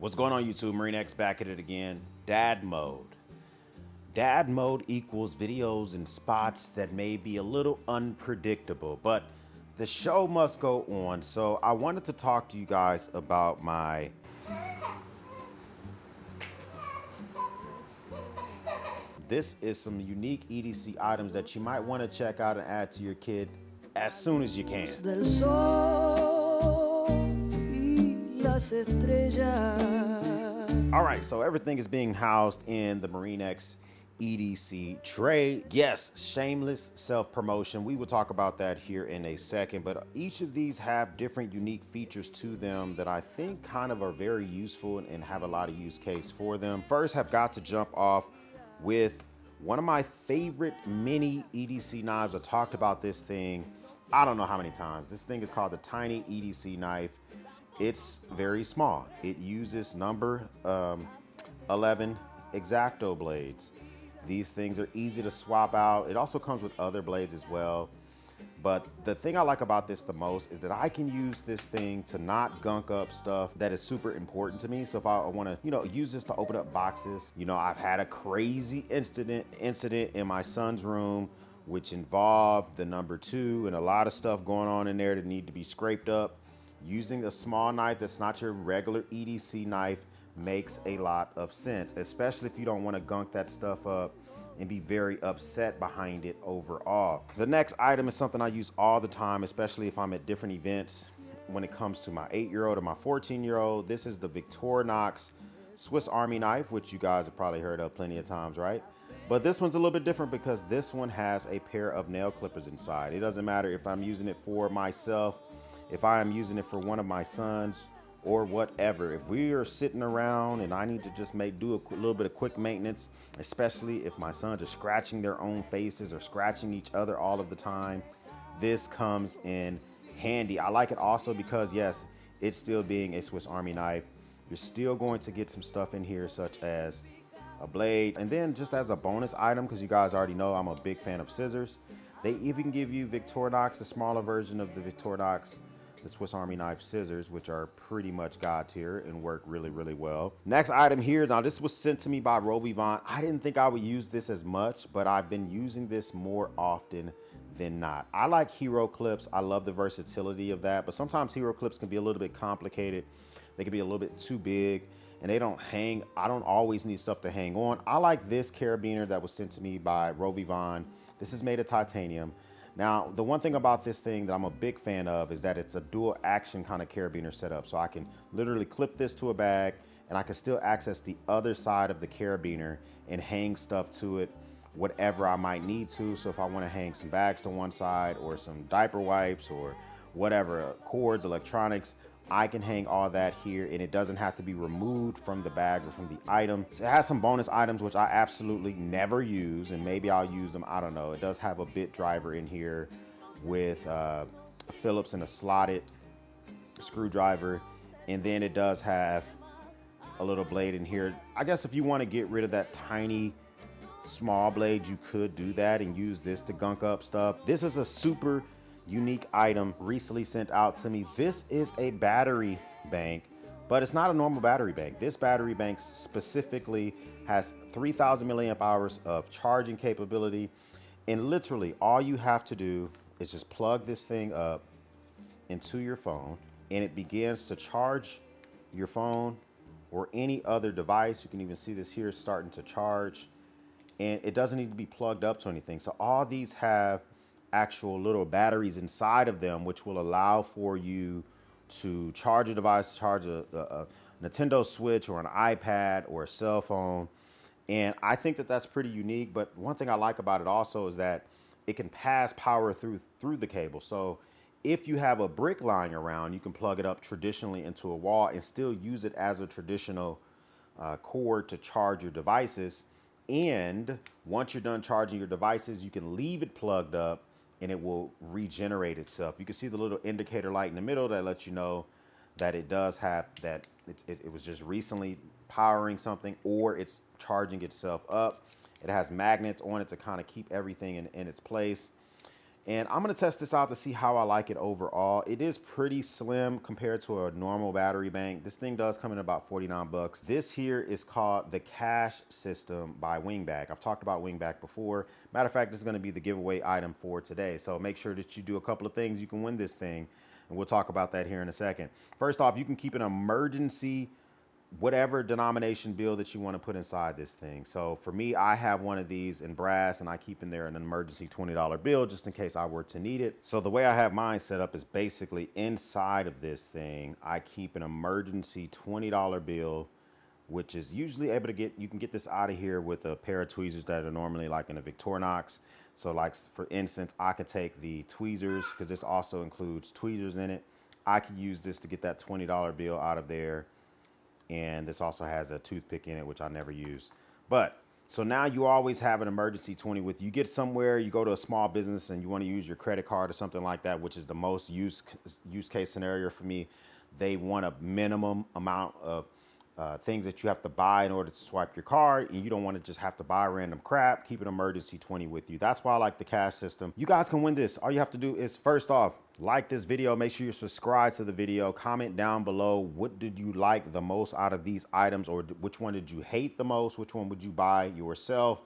What's going on YouTube? Marine X back at it again. Dad mode. Dad mode equals videos and spots that may be a little unpredictable, but the show must go on. So I wanted to talk to you guys about this is some unique EDC items that you might want to check out and add to your kit as soon as you can. All right, so everything is being housed in the Marine X EDC tray. Yes, shameless self-promotion. We will talk about that here in a second, but each of these have different unique features to them that I think kind of are very useful and have a lot of use case for them. First, have got to jump off with one of my favorite mini EDC knives. I talked about this thing, I don't know how many times. This thing is called the Tiny EDC knife. It's very small. It uses number 11 X-Acto blades. These things are easy to swap out. It also comes with other blades as well. But the thing I like about this the most is that I can use this thing to not gunk up stuff that is super important to me. So if I want to, use this to open up boxes, I've had a crazy incident in my son's room, which involved the number 2 and a lot of stuff going on in there that need to be scraped up. Using a small knife that's not your regular EDC knife makes a lot of sense, especially if you don't want to gunk that stuff up and be very upset behind it overall. The next item is something I use all the time, especially if I'm at different events. When it comes to my 8-year-old or my 14-year-old, this is the Victorinox Swiss Army knife, which you guys have probably heard of plenty of times, right? But this one's a little bit different because this one has a pair of nail clippers inside. It doesn't matter if I'm using it for myself, if I am using it for one of my sons or whatever. If we are sitting around and I need to just do a little bit of quick maintenance, especially if my sons are scratching their own faces or scratching each other all of the time, this comes in handy. I like it also because, yes, it's still being a Swiss Army knife. You're still going to get some stuff in here such as a blade. And then just as a bonus item, because you guys already know I'm a big fan of scissors, they even give you Victorinox, a smaller version of the Victorinox, the Swiss Army knife scissors, which are pretty much God tier and work really, really well. Next item here, now this was sent to me by Rovivant. I didn't think I would use this as much, but I've been using this more often than not. I like hero clips. I love the versatility of that, but sometimes hero clips can be a little bit complicated. They can be a little bit too big and they don't hang. I don't always need stuff to hang on. I like this carabiner that was sent to me by Rovivant. This is made of titanium. Now, the one thing about this thing that I'm a big fan of is that it's a dual action kind of carabiner setup. So I can literally clip this to a bag and I can still access the other side of the carabiner and hang stuff to it, whatever I might need to. So if I want to hang some bags to one side or some diaper wipes or whatever, cords, electronics, I can hang all that here and it doesn't have to be removed from the bag or from the item. So it has some bonus items which I absolutely never use, and maybe I'll use them, I don't know. It does have a bit driver in here with a Phillips and a slotted screwdriver, and then it does have a little blade in here. I guess if you want to get rid of that tiny small blade, you could do that and use this to gunk up stuff. This is a super unique item recently sent out to me. This is a battery bank, but it's not a normal battery bank. This battery bank specifically has 3,000 milliamp hours of charging capability, and literally all you have to do is just plug this thing up into your phone and it begins to charge your phone or any other device. You can even see this here starting to charge, and it doesn't need to be plugged up to anything. So all these have actual little batteries inside of them, which will allow for you to charge a device, charge a Nintendo Switch or an iPad or a cell phone. And I think that that's pretty unique. But one thing I like about it also is that it can pass power through the cable. So if you have a brick lying around, you can plug it up traditionally into a wall and still use it as a traditional cord to charge your devices. And once you're done charging your devices, you can leave it plugged up and it will regenerate itself. You can see the little indicator light in the middle that lets you know that it does have that it was just recently powering something or it's charging itself up. It has magnets on it to kind of keep everything in its place. And I'm gonna test this out to see how I like it overall. It is pretty slim compared to a normal battery bank. This thing does come in about 49 bucks. This here is called the Cash System by Wingback. I've talked about Wingback before. Matter of fact, this is gonna be the giveaway item for today. So make sure that you do a couple of things. You can win this thing. And we'll talk about that here in a second. First off, you can keep an emergency whatever denomination bill that you want to put inside this thing. So for me, I have one of these in brass and I keep in there an emergency $20 bill just in case I were to need it. So the way I have mine set up is basically inside of this thing, I keep an emergency $20 bill, which is usually able to you can get this out of here with a pair of tweezers that are normally like in a Victorinox. So like for instance, I could take the tweezers because this also includes tweezers in it. I could use this to get that $20 bill out of there. And this also has a toothpick in it, which I never use. But so now you always have an emergency 20 with you. Get somewhere, you go to a small business and you want to use your credit card or something like that, which is the most use case scenario for me. They want a minimum amount of things that you have to buy in order to swipe your card, and you don't want to just have to buy random crap. Keep an emergency 20 with you. That's why I like the cash system. You guys can win this. All you have to do is, first off, like this video, make sure you're subscribed to the video, comment down below what did you like the most out of these items, or which one did you hate the most, which one would you buy yourself.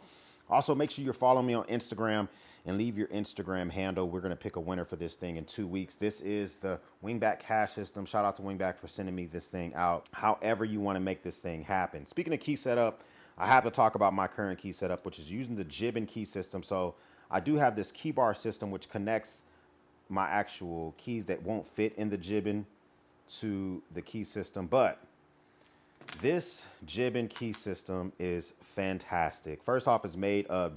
Also, make sure you're following me on Instagram and leave your Instagram handle. We're gonna pick a winner for this thing in 2 weeks. This is the Wingback cash system. Shout out to Wingback for sending me this thing out. However you wanna make this thing happen. Speaking of key setup, I have to talk about my current key setup, which is using the Jibbon key system. So I do have this key bar system, which connects my actual keys that won't fit in the Jibbon to the key system. But this Jibbon key system is fantastic. First off, it's made of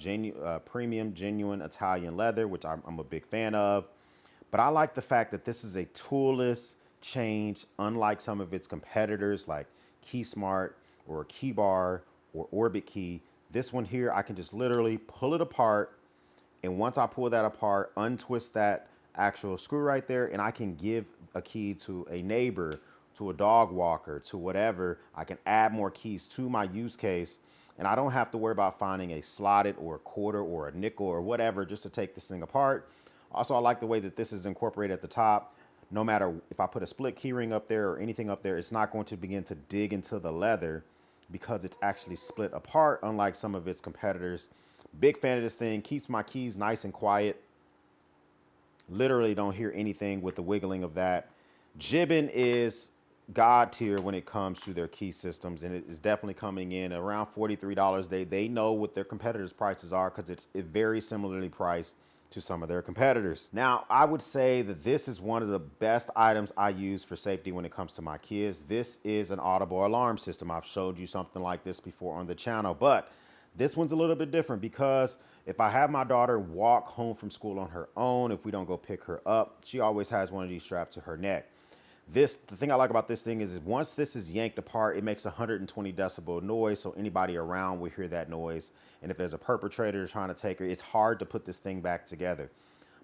premium, genuine Italian leather, which I'm a big fan of. But I like the fact that this is a toolless change, unlike some of its competitors like Key Smart or Key Bar or Orbit Key. This one here, I can just literally pull it apart. And once I pull that apart, untwist that actual screw right there, and I can give a key to a neighbor, to a dog walker, to whatever. I can add more keys to my use case, and I don't have to worry about finding a slotted or a quarter or a nickel or whatever just to take this thing apart. Also, I like the way that this is incorporated at the top. No matter if I put a split key ring up there or anything up there, it's not going to begin to dig into the leather because it's actually split apart, unlike some of its competitors. Big fan of this thing. Keeps my keys nice and quiet. Literally don't hear anything with the wiggling of that. Jibbon is God tier when it comes to their key systems, and it is definitely coming in around $43. They know what their competitors' prices are because it's very similarly priced to some of their competitors. Now, I would say that this is one of the best items I use for safety when it comes to my kids. This is an Audible alarm system. I've showed you something like this before on the channel, but this one's a little bit different because if I have my daughter walk home from school on her own, if we don't go pick her up, she always has one of these strapped to her neck. The thing I like about this thing is once this is yanked apart, it makes 120 decibel noise, so anybody around will hear that noise. And if there's a perpetrator trying to take her, it's hard to put this thing back together.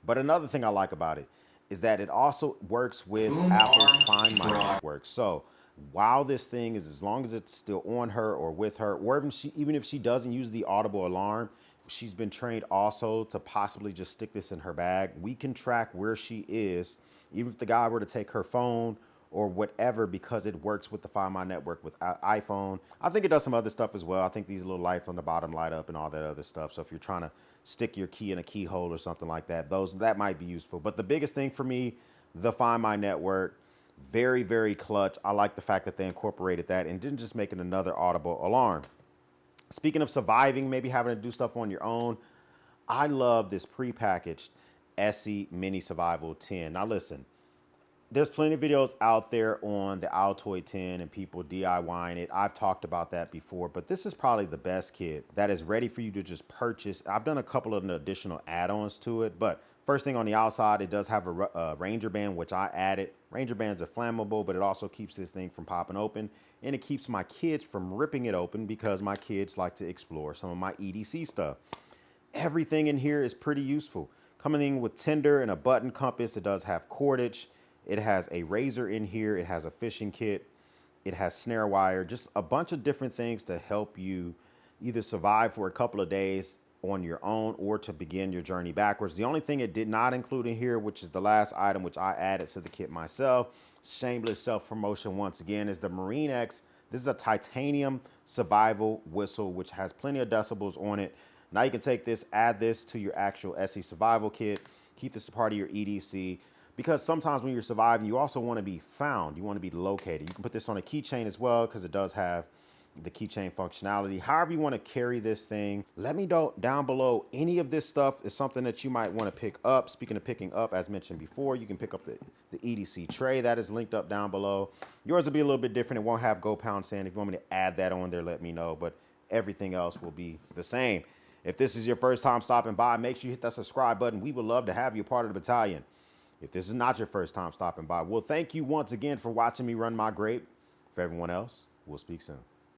But another thing I like about it is that it also works with Apple's Find My network. So while this thing is, as long as it's still on her or with her, or even if she doesn't use the Audible alarm, she's been trained also to possibly just stick this in her bag. We can track where she is, even if the guy were to take her phone or whatever, because it works with the Find My network with iPhone. I think it does some other stuff as well. I think these little lights on the bottom light up and all that other stuff. So if you're trying to stick your key in a keyhole or something like that, that might be useful. But the biggest thing for me, the Find My network, very, very clutch. I like the fact that they incorporated that and didn't just make it another Audible alarm. Speaking of surviving, maybe having to do stuff on your own, I love this prepackaged Essie Mini Survival 10. Now listen, there's plenty of videos out there on the Altoid 10 and people DIYing it. I've talked about that before, but this is probably the best kit that is ready for you to just purchase. I've done a couple of additional add-ons to it, but first thing on the outside, it does have a Ranger band, which I added. Ranger bands are flammable, but it also keeps this thing from popping open, and it keeps my kids from ripping it open because my kids like to explore some of my EDC stuff. Everything in here is pretty useful. Coming in with tinder and a button compass. It does have cordage. It has a razor in here. It has a fishing kit. It has snare wire, just a bunch of different things to help you either survive for a couple of days on your own or to begin your journey backwards. The only thing it did not include in here, which is the last item, which I added to the kit myself, shameless self-promotion once again, is the Marine X. This is a titanium survival whistle, which has plenty of decibels on it. Now you can take this, add this to your actual SE survival kit, keep this a part of your EDC, because sometimes when you're surviving, you also want to be found. You want to be located. You can put this on a keychain as well, because it does have the keychain functionality. However you want to carry this thing, let me know down below. Any of this stuff is something that you might want to pick up. Speaking of picking up, as mentioned before, you can pick up the EDC tray that is linked up down below. Yours will be a little bit different. It won't have Go Pound Sand. If you want me to add that on there, let me know, but everything else will be the same. If this is your first time stopping by, make sure you hit that subscribe button. We would love to have you a part of the battalion. If this is not your first time stopping by, well, thank you once again for watching me run my grape. For everyone else, we'll speak soon.